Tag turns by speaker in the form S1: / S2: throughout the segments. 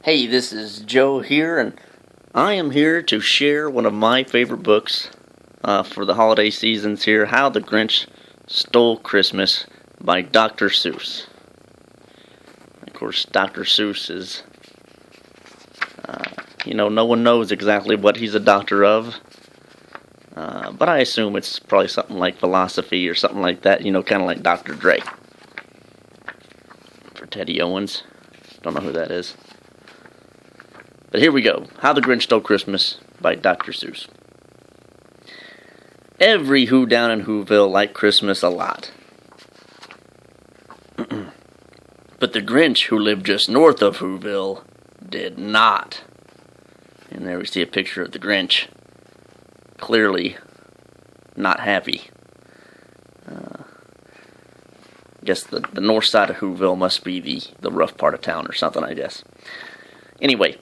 S1: Hey, this is Joe here, and I am here to share one of my favorite books for the holiday seasons here, How the Grinch Stole Christmas by Dr. Seuss. Of course, Dr. Seuss is, no one knows exactly what he's a doctor of, but I assume it's probably something like philosophy or something like that, kind of like Dr. Dre. For Teddy Owens. Don't know who that is. But here we go. How the Grinch Stole Christmas by Dr. Seuss. Every Who down in Whoville liked Christmas a lot. But the Grinch, who lived just north of Whoville, did not. And there we see a picture of the Grinch. Clearly not happy. I guess the north side of Whoville must be the rough part of town or something, I guess. Anyway,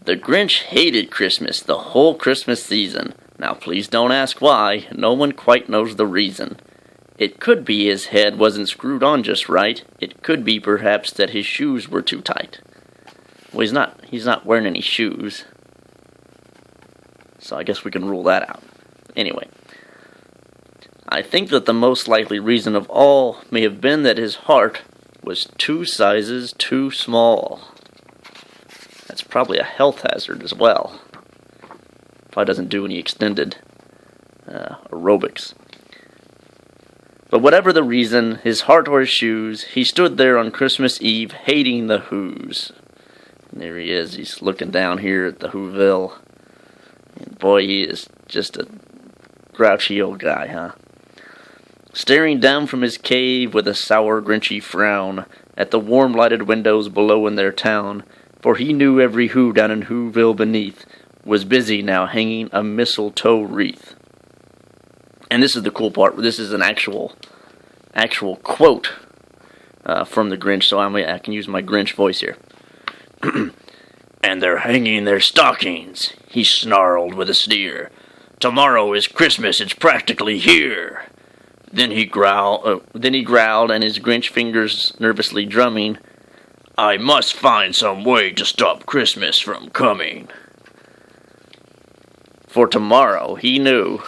S1: the Grinch hated Christmas the whole Christmas season. Now please don't ask why, no one quite knows the reason. It could be his head wasn't screwed on just right. It could be perhaps that his shoes were too tight. Well, he's not wearing any shoes. So I guess we can rule that out. Anyway, I think that the most likely reason of all may have been that his heart was 2 sizes too small. That's probably a health hazard as well. Probably doesn't do any extended aerobics. But whatever the reason, his heart or his shoes, he stood there on Christmas Eve hating the Whos. And there he is, he's looking down here at the Whoville. And boy, he is just a grouchy old guy, huh? Staring down from his cave with a sour, grinchy frown at the warm lighted windows below in their town, for he knew every Who down in Whoville beneath was busy now hanging a mistletoe wreath. And this is the cool part. This is an actual quote from the Grinch, so I can use my Grinch voice here. "And they're hanging their stockings," he snarled with a sneer. "Tomorrow is Christmas, it's practically here." Then he growled, and his Grinch fingers nervously drumming, "I must find some way to stop Christmas from coming." For tomorrow, he knew,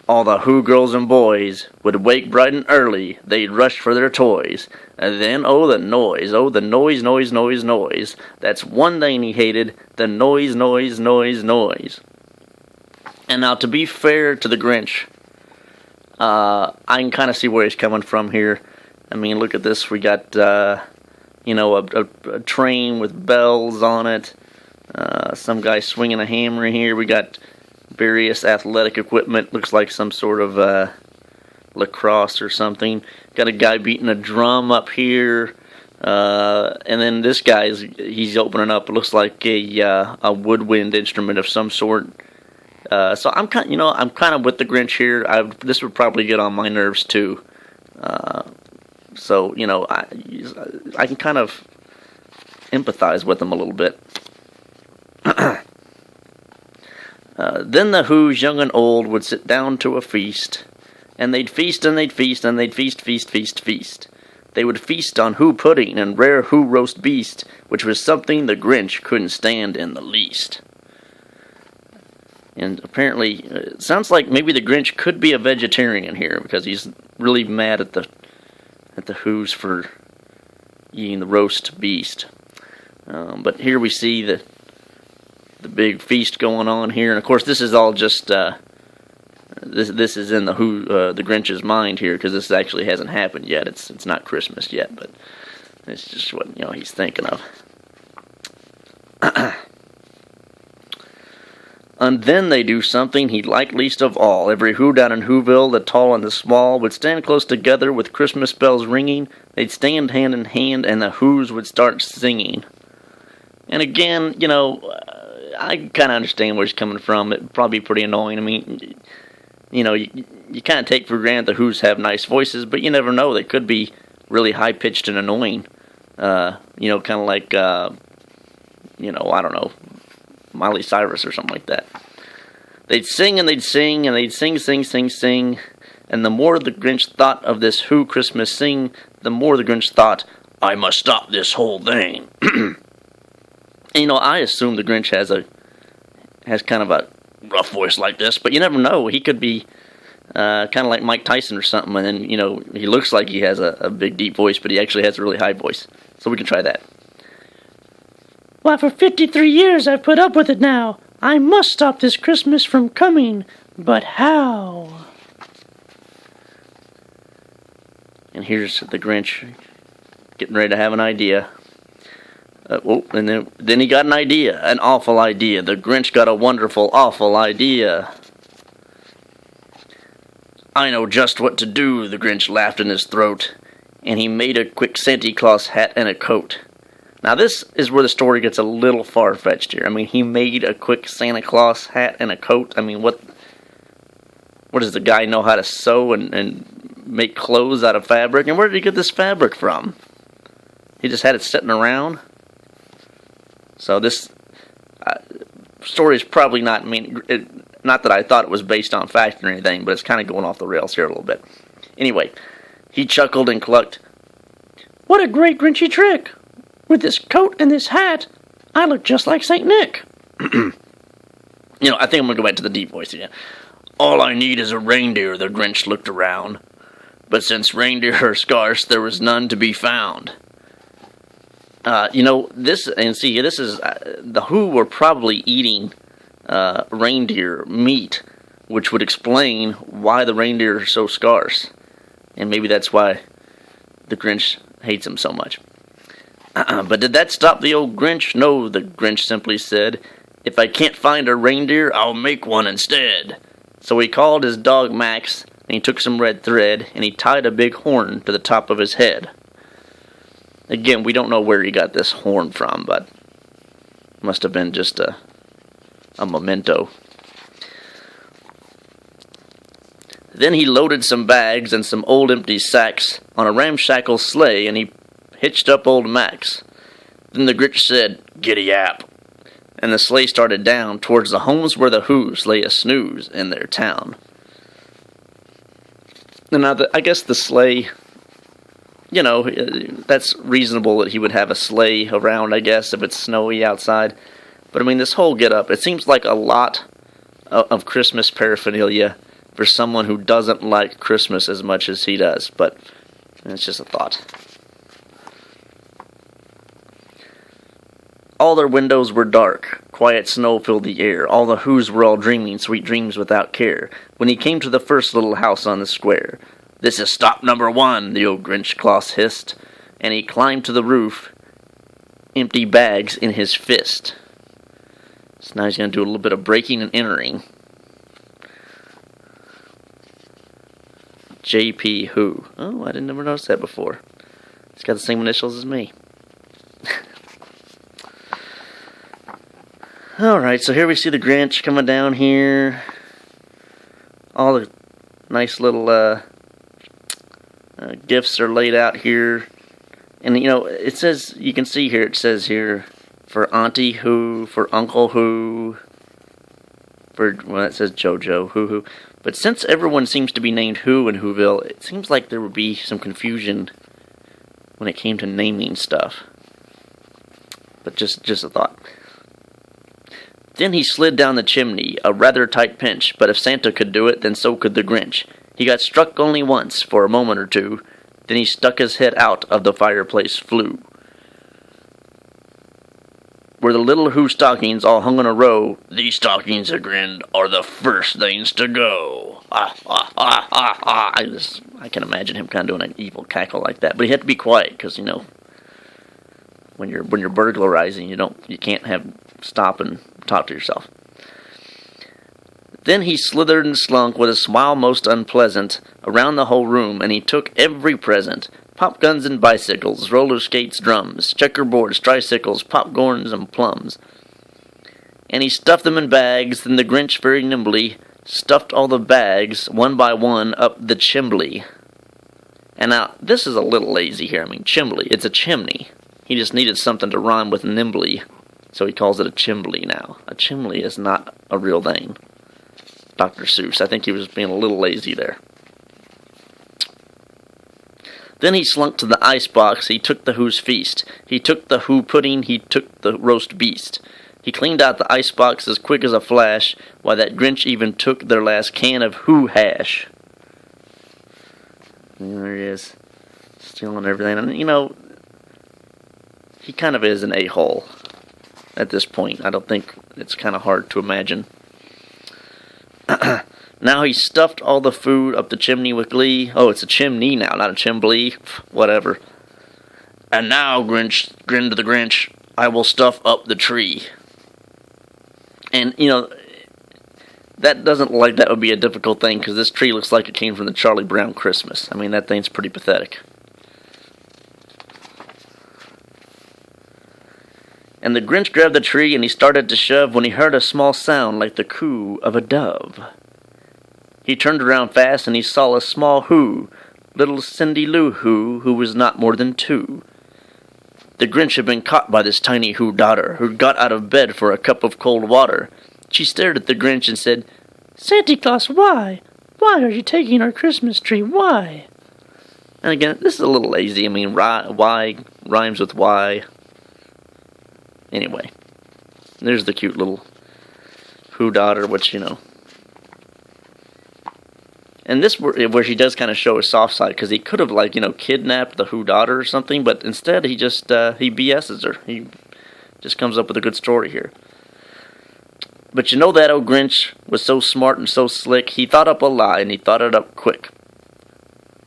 S1: all the Who girls and boys would wake bright and early, they'd rush for their toys, and then, oh the noise, noise. That's one thing he hated, the noise. And now, to be fair to the Grinch, I can kind of see where he's coming from here. I mean, look at this. We got, a train with bells on it. Some guy swinging a hammer here. We got various athletic equipment. Looks like some sort of lacrosse or something. Got a guy beating a drum up here. And then this guy, he's opening up. It looks like a woodwind instrument of some sort. So I'm kind of with the Grinch here. This would probably get on my nerves too. So, I can kind of empathize with them a little bit. Then the Whos, young and old, would sit down to a feast. And they'd feast and they'd feast and they'd feast. They would feast on Who pudding and rare Who roast beast, which was something the Grinch couldn't stand in the least. And apparently, it sounds like maybe the Grinch could be a vegetarian here, because he's really mad at the Whos for eating the roast beast. But here we see the big feast going on here, and of course this is all just this is in the Grinch's mind here, because this actually hasn't happened yet. It's not Christmas yet, but it's just what he's thinking of. And then they do something he liked least of all. Every Who down in Whoville, the tall and the small, would stand close together with Christmas bells ringing. They'd stand hand in hand, and the Whos would start singing. And again, I kind of understand where he's coming from. It'd probably be pretty annoying. I mean, you kind of take for granted the Whos have nice voices, but you never know. They could be really high-pitched and annoying. Kind of like, I don't know, Miley Cyrus or something like that. They'd sing and they'd sing and they'd sing, and the more the Grinch thought of this Who Christmas sing, the more the Grinch thought, I must stop this whole thing. And, I assume the Grinch has kind of a rough voice like this, but you never know. He could be kind of like Mike Tyson or something, and then, he looks like he has a big, deep voice, but he actually has a really high voice. So we can try that.
S2: Why, for 53 years I've put up with it now. I must stop this Christmas from coming. But how?
S1: And here's the Grinch getting ready to have an idea. And then he got an idea, an awful idea. The Grinch got a wonderful, awful idea. I know just what to do, the Grinch laughed in his throat, and he made a quick Santa Claus hat and a coat. Now this is where the story gets a little far-fetched here. I mean, he made a quick Santa Claus hat and a coat. I mean, what does the guy know how to sew and make clothes out of fabric? And where did he get this fabric from? He just had it sitting around? So this story is probably not, not that I thought it was based on fact or anything, but it's kind of going off the rails here a little bit. Anyway, he chuckled and clucked.
S2: What a great Grinchy trick! With this coat and this hat, I look just like St. Nick.
S1: I think I'm going to go back to the deep voice again. All I need is a reindeer, the Grinch looked around. But since reindeer are scarce, there was none to be found. This is, the Who were probably eating reindeer meat, which would explain why the reindeer are so scarce. And maybe that's why the Grinch hates them so much. But did that stop the old Grinch? No, the Grinch simply said, if I can't find a reindeer, I'll make one instead. So he called his dog Max, and he took some red thread, and he tied a big horn to the top of his head. Again, we don't know where he got this horn from, but it must have been just a memento. Then he loaded some bags and some old empty sacks on a ramshackle sleigh, and he hitched up old Max. Then the Grinch said, "Giddy-ap," and the sleigh started down towards the homes where the Who's lay a snooze in their town. And now, I guess the sleigh, that's reasonable that he would have a sleigh around, I guess, if it's snowy outside. But, this whole get-up, it seems like a lot of Christmas paraphernalia for someone who doesn't like Christmas as much as he does. But it's just a thought. All their windows were dark. Quiet snow filled the air. All the Who's were all dreaming sweet dreams without care. When he came to the first little house on the square, "This is stop number 1, the old Grinch Claus hissed, and he climbed to the roof, empty bags in his fist. So now he's going to do a little bit of breaking and entering. J.P. Who? Oh, I didn't ever notice that before. He's got the same initials as me. Alright, so here we see the Grinch coming down here. All the nice little gifts are laid out here. And, it says, you can see here, it says here, for Auntie Who, for Uncle Who, it says JoJo, Who. But since everyone seems to be named Who in Whoville, it seems like there would be some confusion when it came to naming stuff. But just a thought. Then he slid down the chimney, a rather tight pinch, but if Santa could do it, then so could the Grinch. He got struck only once, for a moment or two, then he stuck his head out of the fireplace flue. Where the little Who stockings all hung in a row, "These stockings," he grinned, "are the first things to go." I can imagine him kind of doing an evil cackle like that, but he had to be quiet, because, when you're burglarizing, you can't stop and talk to yourself. Then he slithered and slunk with a smile most unpleasant around the whole room, and he took every present: pop guns and bicycles, roller skates, drums, checkerboards, tricycles, popcorns, and plums. And he stuffed them in bags. Then the Grinch very nimbly stuffed all the bags, one by one, up the chimbley. And now, this is a little lazy here. Chimbley, it's a chimney. He just needed something to rhyme with nimbly, so he calls it a chimbley now. A chimney is not a real thing. Dr. Seuss, I think he was being a little lazy there. Then he slunk to the icebox, he took the Who's feast. He took the Who pudding, he took the roast beast. He cleaned out the icebox as quick as a flash, while that Grinch even took their last can of Who hash. And there he is, stealing everything. And, you know, he kind of is an a-hole at this point. I don't think it's kind of hard to imagine. Now he stuffed all the food up the chimney with glee. Oh, it's a chimney now, not a chimbley. Whatever. And now, Grinch, grinned the Grinch, I will stuff up the tree. And, you know, that doesn't look like that would be a difficult thing, because this tree looks like it came from the Charlie Brown Christmas. I mean, that thing's pretty pathetic. And the Grinch grabbed the tree and he started to shove when he heard a small sound like the coo of a dove. He turned around fast and he saw a small Who, little Cindy Lou Who was not more than 2. The Grinch had been caught by this tiny Who daughter, who got out of bed for a cup of cold water. She stared at the Grinch and said,
S2: Santa Claus, why? Why are you taking our Christmas tree? Why?
S1: And again, this is a little lazy. I mean, why rhymes with why. Anyway, there's the cute little Who daughter, which, you know. And this where she does kind of show his soft side, because he could have, like, you know, kidnapped the Who daughter or something, but instead he just, he BS's her. He just comes up with a good story here. But you know that old Grinch was so smart and so slick, he thought up a lie, and he thought it up quick.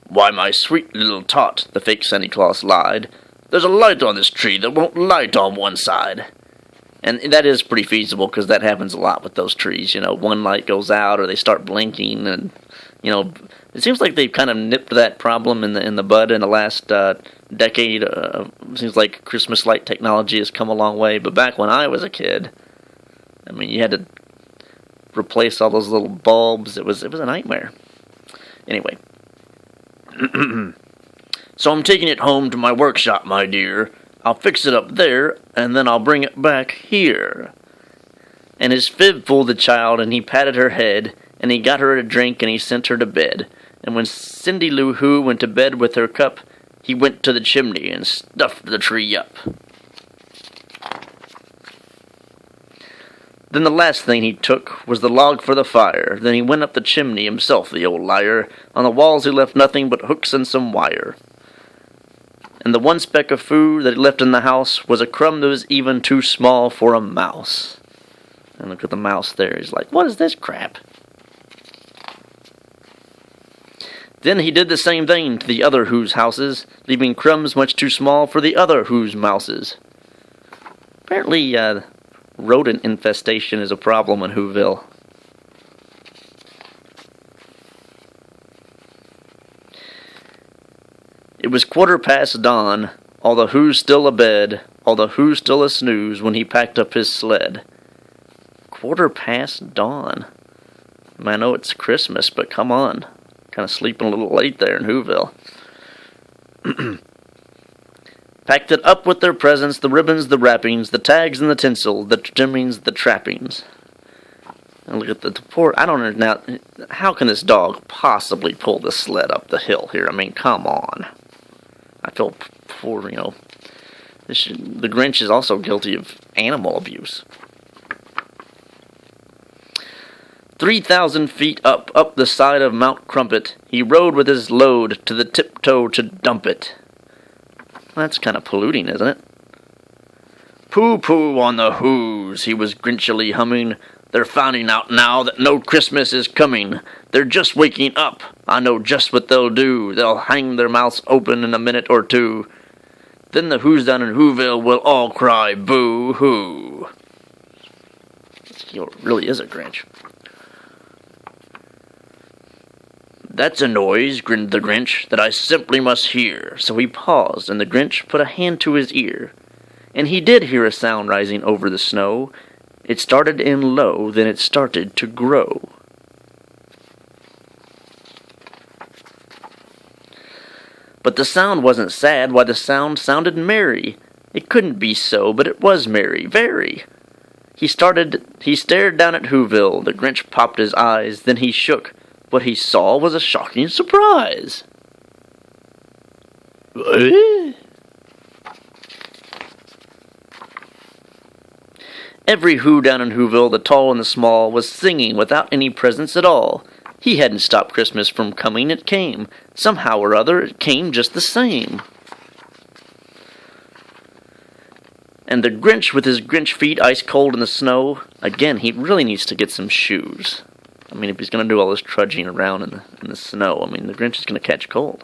S1: Why, my sweet little tot, the fake Santa Claus lied, there's a light on this tree that won't light on one side. And that is pretty feasible, because that happens a lot with those trees. You know, one light goes out, or they start blinking, and, you know, it seems like they've kind of nipped that problem in the bud in the last decade. Seems like Christmas light technology has come a long way, but back when I was a kid, I mean, you had to replace all those little bulbs. It was a nightmare. Anyway. So I'm taking it home to my workshop, my dear. I'll fix it up there, and then I'll bring it back here. And his fib fooled the child, and he patted her head, and he got her a drink, and he sent her to bed. And when Cindy Lou Who went to bed with her cup, he went to the chimney and stuffed the tree up. Then the last thing he took was the log for the fire. Then he went up the chimney himself, the old liar. On the walls he left nothing but hooks and some wire. And the one speck of food that he left in the house was a crumb that was even too small for a mouse. And look at the mouse there. He's like, what is this crap? Then he did the same thing to the other Who's houses, leaving crumbs much too small for the other Who's mouses. Apparently, rodent infestation is a problem in Whoville. It was 15:15 dawn, all the Who's still abed, all the Who's still a snooze when he packed up his sled. 15:15 dawn. I know it's Christmas, but come on. Kind of sleeping a little late there in Whoville. Packed it up with their presents, the ribbons, the wrappings, the tags and the tinsel, the trimmings, the trappings. And look at the poor, I don't know, now, how can this dog possibly pull the sled up the hill here? I mean, come on. I feel poor, you know. The Grinch is also guilty of animal abuse. 3,000 feet up the side of Mount Crumpet, he rode with his load to the tiptoe to dump it. That's kind of polluting, isn't it? Pooh-pooh on the Who's, he was grinchily humming. They're finding out now that no Christmas is coming. They're just waking up. I know just what they'll do. They'll hang their mouths open in a minute or two. Then the Who's down in Whoville will all cry boo-hoo. He really is a Grinch. That's a noise, grinned the Grinch, that I simply must hear. So he paused, and the Grinch put a hand to his ear. And he did hear a sound rising over the snow. It started in low, then it started to grow. But the sound wasn't sad. Why, the sound sounded merry. It couldn't be so, but it was merry, very. He stared down at Whoville. The Grinch popped his eyes, then he shook. What he saw was a shocking surprise. Every Who down in Whoville, the tall and the small, was singing without any presents at all. He hadn't stopped Christmas from coming, it came. Somehow or other, it came just the same. And the Grinch with his Grinch feet ice cold in the snow, again, he really needs to get some shoes. I mean, if he's going to do all this trudging around in the snow, I mean, the Grinch is going to catch cold.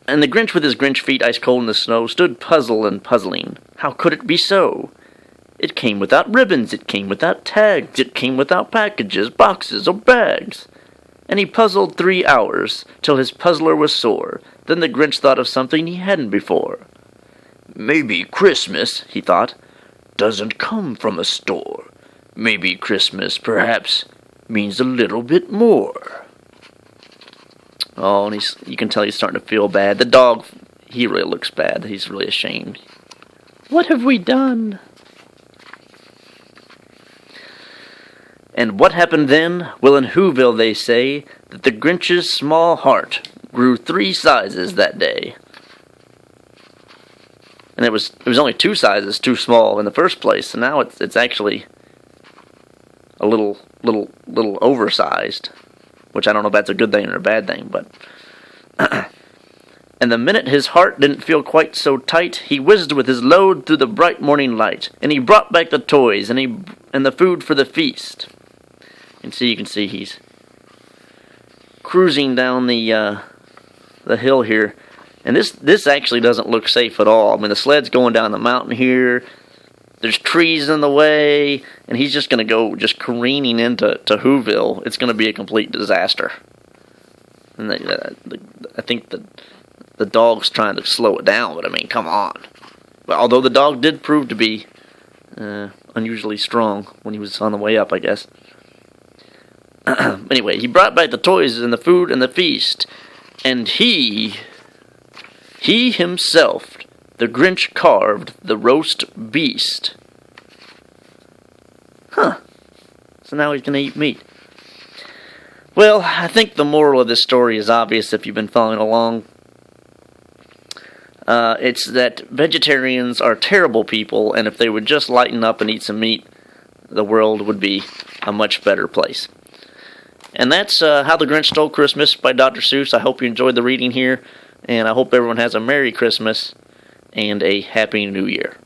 S1: And the Grinch with his Grinch feet ice cold in the snow stood puzzled and puzzling. How could it be so? It came without ribbons, it came without tags, it came without packages, boxes, or bags. And he puzzled 3 hours, till his puzzler was sore. Then the Grinch thought of something he hadn't before. Maybe Christmas, he thought, doesn't come from a store. Maybe Christmas, perhaps, means a little bit more. Oh, and you can tell he's starting to feel bad. The dog, he really looks bad. He's really ashamed.
S2: What have we done?
S1: And what happened then? Well, in Whoville they say that the Grinch's small heart grew 3 sizes that day. And it was only 2 sizes too small in the first place, so now it's actually a little oversized, which I don't know if that's a good thing or a bad thing, but and the minute his heart didn't feel quite so tight, he whizzed with his load through the bright morning light, and he brought back the toys and the food for the feast. And so you can see he's cruising down the hill here. And this actually doesn't look safe at all. I mean, the sled's going down the mountain here. There's trees in the way, and he's just going to go just careening into Whoville. It's going to be a complete disaster. And I think the dog's trying to slow it down, but I mean, come on. But although the dog did prove to be unusually strong when he was on the way up, I guess. Anyway, he brought back the toys and the food and the feast, and he himself, the Grinch, carved the roast beast. Huh. So now he's going to eat meat. Well, I think the moral of this story is obvious if you've been following along. It's that vegetarians are terrible people, and if they would just lighten up and eat some meat, the world would be a much better place. And that's How the Grinch Stole Christmas by Dr. Seuss. I hope you enjoyed the reading here, and I hope everyone has a Merry Christmas and a Happy New Year.